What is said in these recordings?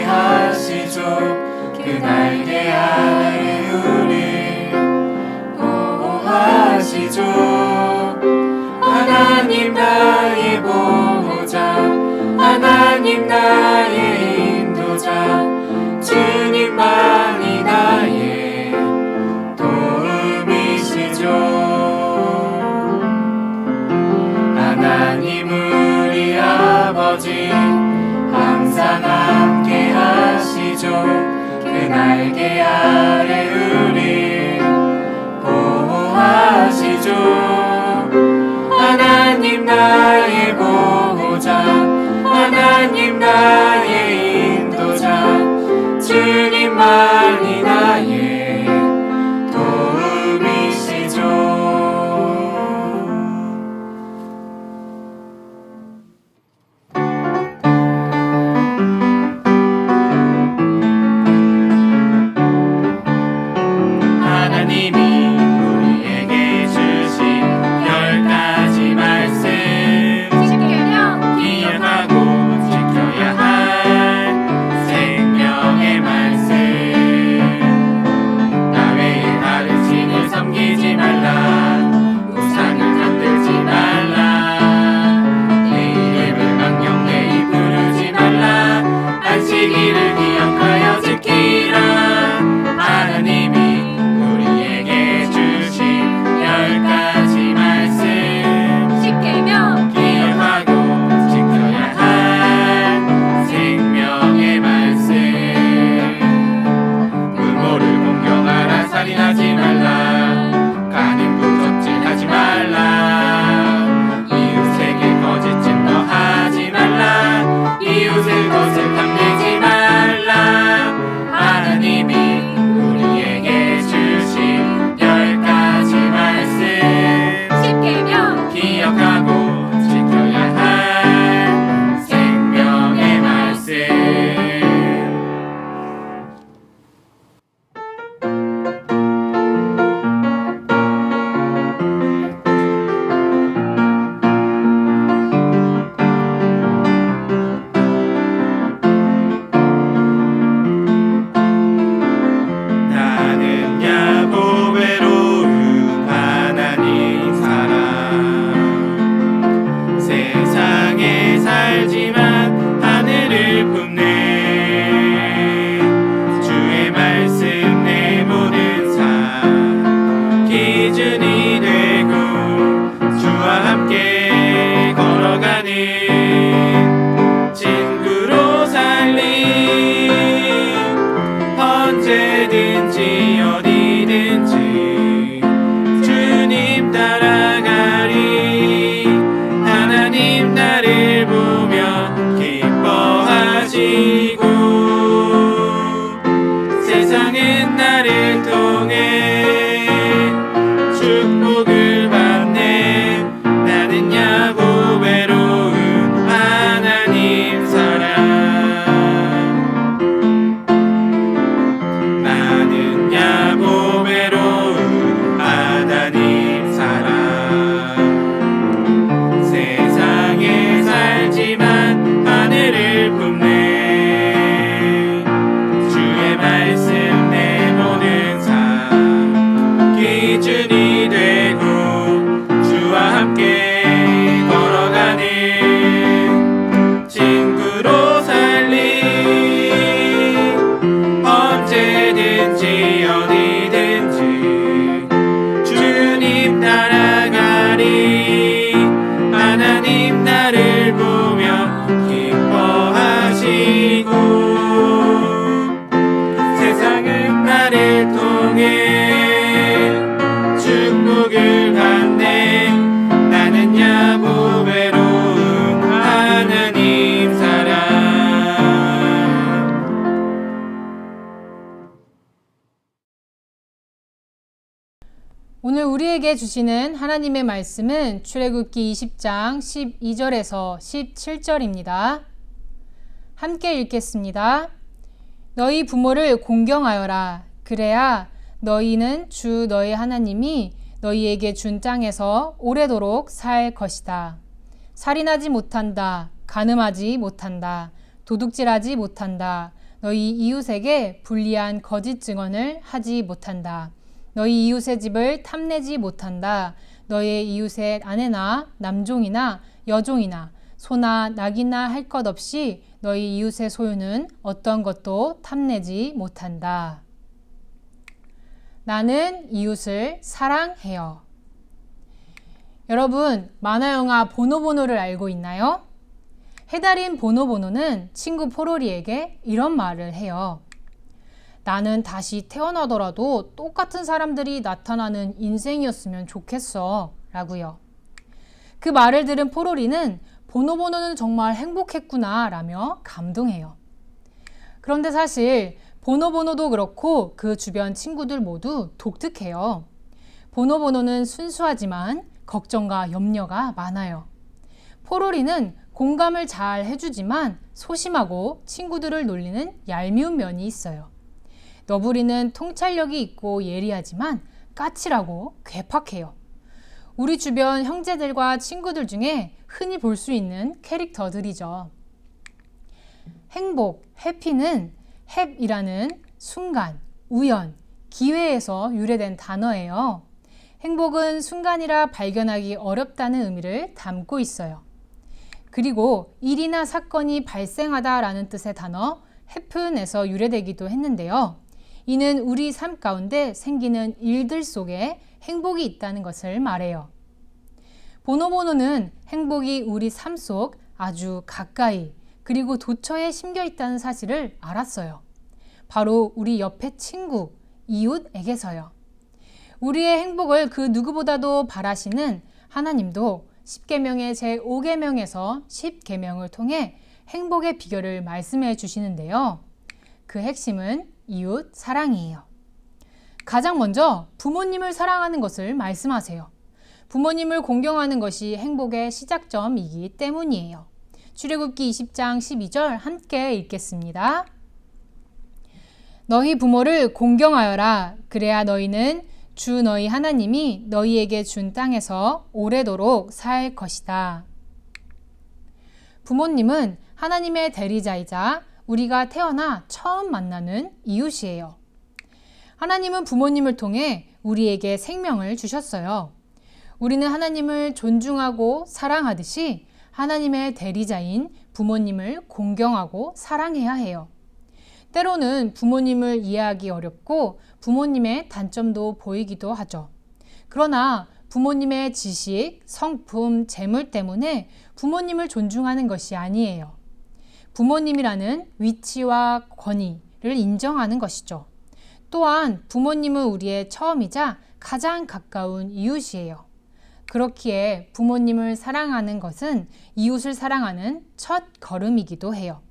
하시죠. 그 날개 아래 우리 보호하시죠. 하나님 나의 보호자, 하나님 나의 인도자, 주님만이 나의 도움이시죠. 하나님 우리 아버지 항상 함께 하시죠. 그 날개 아래 우리 보호하시죠. 하나님 나의 보호자, 하나님 나의 인도자, 주님만이 나의 도움이시죠. 오늘 우리에게 주시는 하나님의 말씀은 출애굽기 20장 12절에서 17절입니다. 함께 읽겠습니다. 너희 부모를 공경하여라. 그래야 너희는 주 너희 하나님이 너희에게 준 땅에서 오래도록 살 것이다. 살인하지 못한다. 간음하지 못한다. 도둑질하지 못한다. 너희 이웃에게 불리한 거짓 증언을 하지 못한다. 너희 이웃의 집을 탐내지 못한다. 너희 이웃의 아내나 남종이나 여종이나 소나 낙이나 할 것 없이 너희 이웃의 소유는 어떤 것도 탐내지 못한다. 나는 이웃을 사랑해요. 여러분, 만화영화 보노보노를 알고 있나요? 해달인 보노보노는 친구 포로리에게 이런 말을 해요. 나는 다시 태어나더라도 똑같은 사람들이 나타나는 인생이었으면 좋겠어 라고요. 그 말을 들은 포로리는 보노보노는 정말 행복했구나 라며 감동해요. 그런데 사실 보노보노도 그렇고 그 주변 친구들 모두 독특해요. 보노보노는 순수하지만 걱정과 염려가 많아요. 포로리는 공감을 잘 해주지만 소심하고 친구들을 놀리는 얄미운 면이 있어요. 너부리는 통찰력이 있고 예리하지만 까칠하고 괴팍해요. 우리 주변 형제들과 친구들 중에 흔히 볼 수 있는 캐릭터들이죠. 행복, 해피는 햅이라는 순간, 우연, 기회에서 유래된 단어예요. 행복은 순간이라 발견하기 어렵다는 의미를 담고 있어요. 그리고 일이나 사건이 발생하다라는 뜻의 단어 해픈에서 유래되기도 했는데요. 이는 우리 삶 가운데 생기는 일들 속에 행복이 있다는 것을 말해요. 보노보노는 행복이 우리 삶 속 아주 가까이 그리고 도처에 심겨 있다는 사실을 알았어요. 바로 우리 옆에 친구, 이웃에게서요. 우리의 행복을 그 누구보다도 바라시는 하나님도 10계명의 제5계명에서 10계명을 통해 행복의 비결을 말씀해 주시는데요. 그 핵심은 이웃 사랑이에요. 가장 먼저 부모님을 사랑하는 것을 말씀하세요. 부모님을 공경하는 것이 행복의 시작점이기 때문이에요. 출애굽기 20장 12절 함께 읽겠습니다. 너희 부모를 공경하여라. 그래야 너희는 주 너희 하나님이 너희에게 준 땅에서 오래도록 살 것이다. 부모님은 하나님의 대리자이자 우리가 태어나 처음 만나는 이웃이에요. 하나님은 부모님을 통해 우리에게 생명을 주셨어요. 우리는 하나님을 존중하고 사랑하듯이 하나님의 대리자인 부모님을 공경하고 사랑해야 해요. 때로는 부모님을 이해하기 어렵고 부모님의 단점도 보이기도 하죠. 그러나 부모님의 지식, 성품, 재물 때문에 부모님을 존중하는 것이 아니에요. 부모님이라는 위치와 권위를 인정하는 것이죠. 또한 부모님은 우리의 처음이자 가장 가까운 이웃이에요. 그렇기에 부모님을 사랑하는 것은 이웃을 사랑하는 첫 걸음이기도 해요.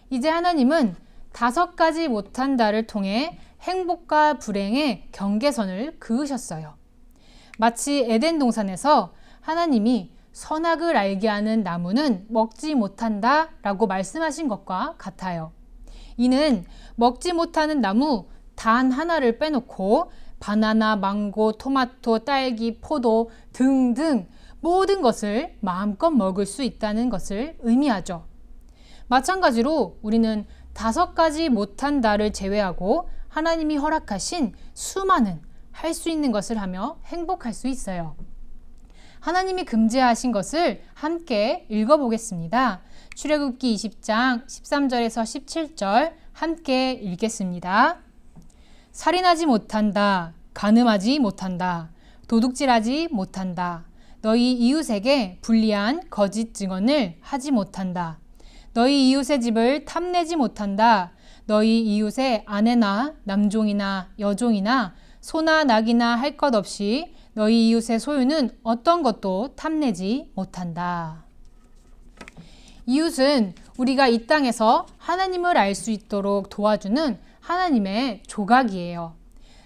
이제 하나님은 5가지 못한다를 통해 행복과 불행의 경계선을 그으셨어요. 마치 에덴 동산에서 하나님이 선악을 알게 하는 나무는 먹지 못한다 라고 말씀하신 것과 같아요. 이는 먹지 못하는 나무 단 하나를 빼놓고 바나나, 망고, 토마토, 딸기, 포도 등등 모든 것을 마음껏 먹을 수 있다는 것을 의미하죠. 마찬가지로 우리는 5가지 못한다를 제외하고 하나님이 허락하신 수많은 할 수 있는 것을 하며 행복할 수 있어요. 하나님이 금지하신 것을 함께 읽어보겠습니다. 출애굽기 20장 13절에서 17절 함께 읽겠습니다. 살인하지 못한다. 간음하지 못한다. 도둑질하지 못한다. 너희 이웃에게 불리한 거짓 증언을 하지 못한다. 너희 이웃의 집을 탐내지 못한다. 너희 이웃의 아내나 남종이나 여종이나 소나 낙이나 할 것 없이 너희 이웃의 소유는 어떤 것도 탐내지 못한다. 이웃은 우리가 이 땅에서 하나님을 알 수 있도록 도와주는 하나님의 조각이에요.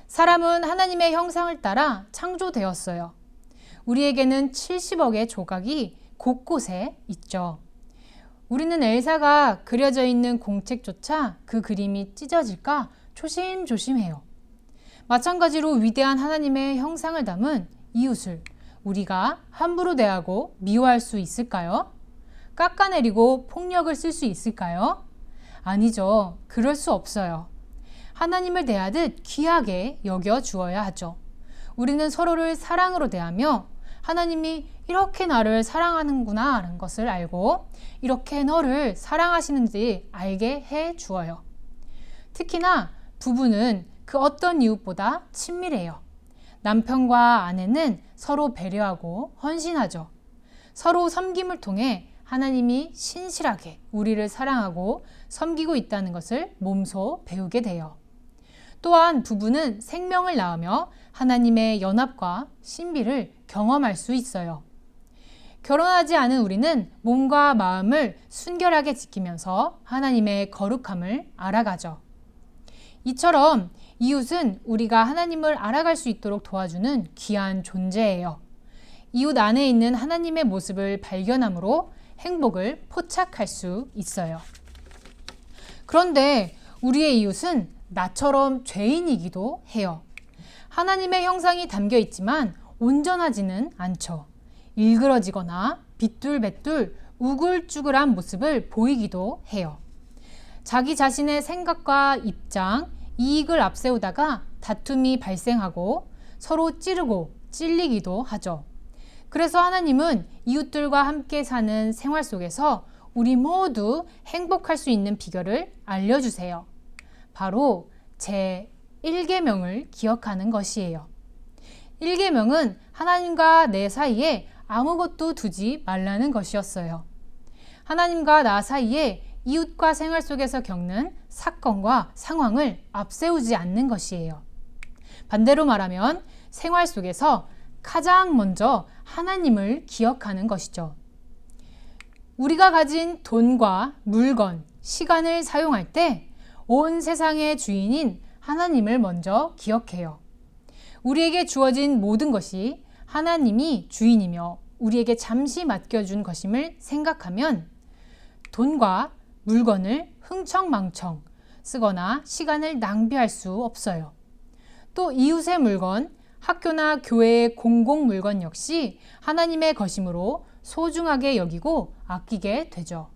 사람은 하나님의 형상을 따라 창조되었어요. 우리에게는 70억의 조각이 곳곳에 있죠. 우리는 엘사가 그려져 있는 공책조차 그 그림이 찢어질까 조심조심해요. 마찬가지로 위대한 하나님의 형상을 담은 이웃을 우리가 함부로 대하고 미워할 수 있을까요? 깎아내리고 폭력을 쓸 수 있을까요? 아니죠. 그럴 수 없어요. 하나님을 대하듯 귀하게 여겨 주어야 하죠. 우리는 서로를 사랑으로 대하며 하나님이 이렇게 나를 사랑하는구나 라는 것을 알고 이렇게 너를 사랑하시는지 알게 해 주어요. 특히나 부부는 그 어떤 이웃보다 친밀해요. 남편과 아내는 서로 배려하고 헌신하죠. 서로 섬김을 통해 하나님이 신실하게 우리를 사랑하고 섬기고 있다는 것을 몸소 배우게 돼요. 또한 부부는 생명을 낳으며 하나님의 연합과 신비를 경험할 수 있어요. 결혼하지 않은 우리는 몸과 마음을 순결하게 지키면서 하나님의 거룩함을 알아가죠. 이처럼 이웃은 우리가 하나님을 알아갈 수 있도록 도와주는 귀한 존재예요. 이웃 안에 있는 하나님의 모습을 발견함으로 행복을 포착할 수 있어요. 그런데 우리의 이웃은 나처럼 죄인이기도 해요. 하나님의 형상이 담겨 있지만 온전하지는 않죠. 일그러지거나 비뚤배뚤 우글쭈글한 모습을 보이기도 해요. 자기 자신의 생각과 입장, 이익을 앞세우다가 다툼이 발생하고 서로 찌르고 찔리기도 하죠. 그래서 하나님은 이웃들과 함께 사는 생활 속에서 우리 모두 행복할 수 있는 비결을 알려주세요. 바로 제 1계명을 기억하는 것이에요. 1계명은 하나님과 내 사이에 아무것도 두지 말라는 것이었어요. 하나님과 나 사이에 이웃과 생활 속에서 겪는 사건과 상황을 앞세우지 않는 것이에요. 반대로 말하면 생활 속에서 가장 먼저 하나님을 기억하는 것이죠. 우리가 가진 돈과 물건, 시간을 사용할 때 온 세상의 주인인 하나님을 먼저 기억해요. 우리에게 주어진 모든 것이 하나님이 주인이며 우리에게 잠시 맡겨준 것임을 생각하면 돈과 물건을 흥청망청 쓰거나 시간을 낭비할 수 없어요. 또 이웃의 물건, 학교나 교회의 공공 물건 역시 하나님의 것이므로 소중하게 여기고 아끼게 되죠.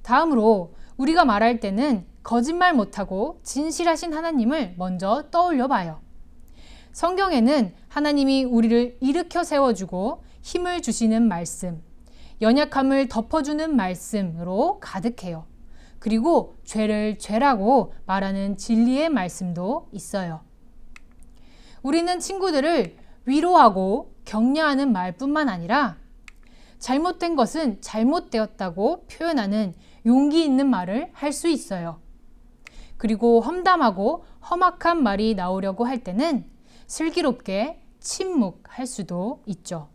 다음으로 우리가 말할 때는 거짓말 못하고 진실하신 하나님을 먼저 떠올려 봐요. 성경에는 하나님이 우리를 일으켜 세워주고 힘을 주시는 말씀, 연약함을 덮어주는 말씀으로 가득해요. 그리고 죄를 죄라고 말하는 진리의 말씀도 있어요. 우리는 친구들을 위로하고 격려하는 말뿐만 아니라 잘못된 것은 잘못되었다고 표현하는 용기 있는 말을 할 수 있어요. 그리고 험담하고 험악한 말이 나오려고 할 때는 슬기롭게 침묵할 수도 있죠.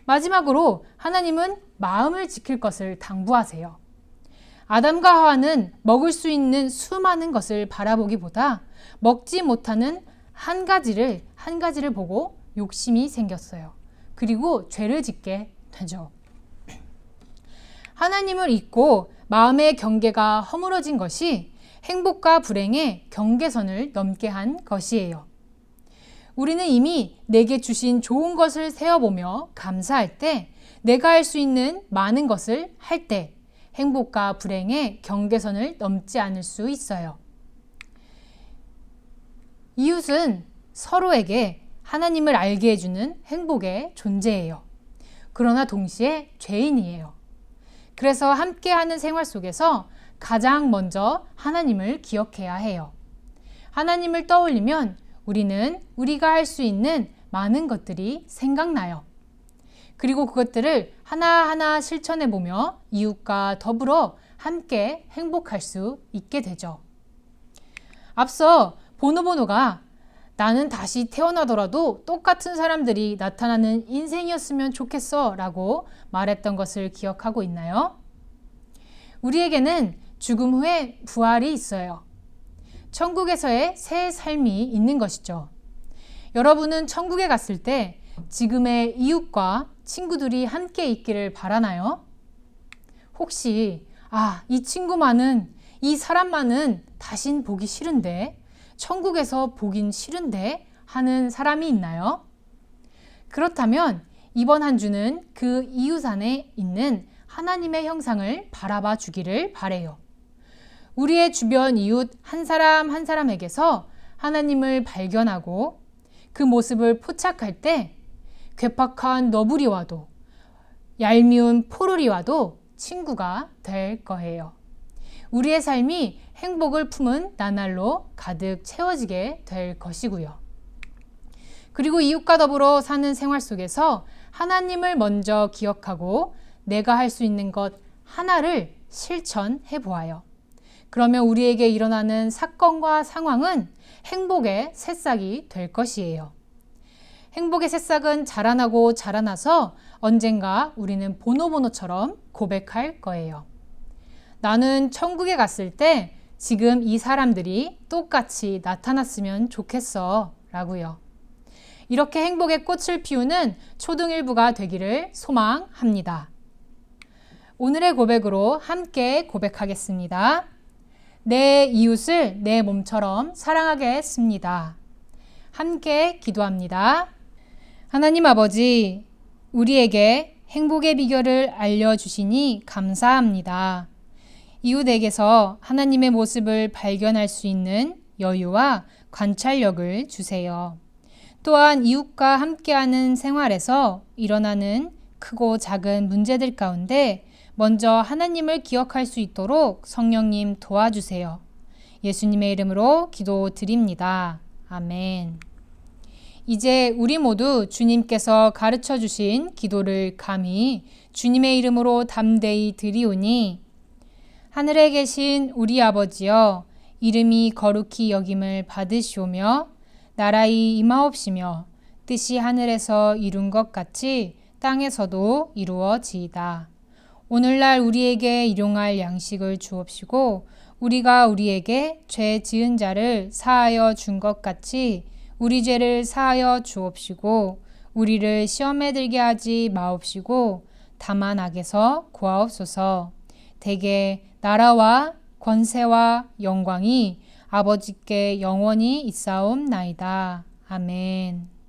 마지막으로 하나님은 마음을 지킬 것을 당부하세요. 아담과 하와는 먹을 수 있는 수많은 것을 바라보기보다 먹지 못하는 한 가지를 보고 욕심이 생겼어요. 그리고 죄를 짓게 되죠. 하나님을 잊고 마음의 경계가 허물어진 것이 행복과 불행의 경계선을 넘게 한 것이에요. 우리는 이미 내게 주신 좋은 것을 세어보며 감사할 때, 내가 할 수 있는 많은 것을 할 때 행복과 불행의 경계선을 넘지 않을 수 있어요. 이웃은 서로에게 하나님을 알게 해주는 행복의 존재예요. 그러나 동시에 죄인이에요. 그래서 함께하는 생활 속에서 가장 먼저 하나님을 기억해야 해요. 하나님을 떠올리면 우리는 우리가 할 수 있는 많은 것들이 생각나요. 그리고 그것들을 하나하나 실천해보며 이웃과 더불어 함께 행복할 수 있게 되죠. 앞서 보노보노가 나는 다시 태어나더라도 똑같은 사람들이 나타나는 인생이었으면 좋겠어 라고 말했던 것을 기억하고 있나요? 우리에게는 죽음 후에 부활이 있어요. 천국에서의 새 삶이 있는 것이죠. 여러분은 천국에 갔을 때 지금의 이웃과 친구들이 함께 있기를 바라나요? 혹시 이 친구만은, 이 사람만은 다신 보기 싫은데, 천국에서 보긴 싫은데 하는 사람이 있나요? 그렇다면 이번 한 주는 그 이웃 안에 있는 하나님의 형상을 바라봐 주기를 바래요. 우리의 주변 이웃 한 사람 한 사람에게서 하나님을 발견하고 그 모습을 포착할 때 괴팍한 너부리와도 얄미운 포르리와도 친구가 될 거예요. 우리의 삶이 행복을 품은 나날로 가득 채워지게 될 것이고요. 그리고 이웃과 더불어 사는 생활 속에서 하나님을 먼저 기억하고 내가 할 수 있는 것 하나를 실천해 보아요. 그러면 우리에게 일어나는 사건과 상황은 행복의 새싹이 될 것이에요. 행복의 새싹은 자라나고 자라나서 언젠가 우리는 보노보노처럼 고백할 거예요. 나는 천국에 갔을 때 지금 이 사람들이 똑같이 나타났으면 좋겠어 라고요. 이렇게 행복의 꽃을 피우는 초등일부가 되기를 소망합니다. 오늘의 고백으로 함께 고백하겠습니다. 내 이웃을 내 몸처럼 사랑하겠습니다. 함께 기도합니다. 하나님 아버지, 우리에게 행복의 비결을 알려주시니 감사합니다. 이웃에게서 하나님의 모습을 발견할 수 있는 여유와 관찰력을 주세요. 또한 이웃과 함께하는 생활에서 일어나는 크고 작은 문제들 가운데 먼저 하나님을 기억할 수 있도록 성령님 도와주세요. 예수님의 이름으로 기도드립니다. 아멘. 이제 우리 모두 주님께서 가르쳐 주신 기도를 감히 주님의 이름으로 담대히 드리오니 하늘에 계신 우리 아버지여 이름이 거룩히 여김을 받으시오며 나라의 임하옵시며 뜻이 하늘에서 이룬 것 같이 땅에서도 이루어지이다. 오늘날 우리에게 일용할 양식을 주옵시고 우리가 우리에게 죄 지은 자를 사하여 준 것 같이 우리 죄를 사하여 주옵시고 우리를 시험에 들게 하지 마옵시고 다만 악에서 구하옵소서. 대개 나라와 권세와 영광이 아버지께 영원히 있사옵나이다. 아멘.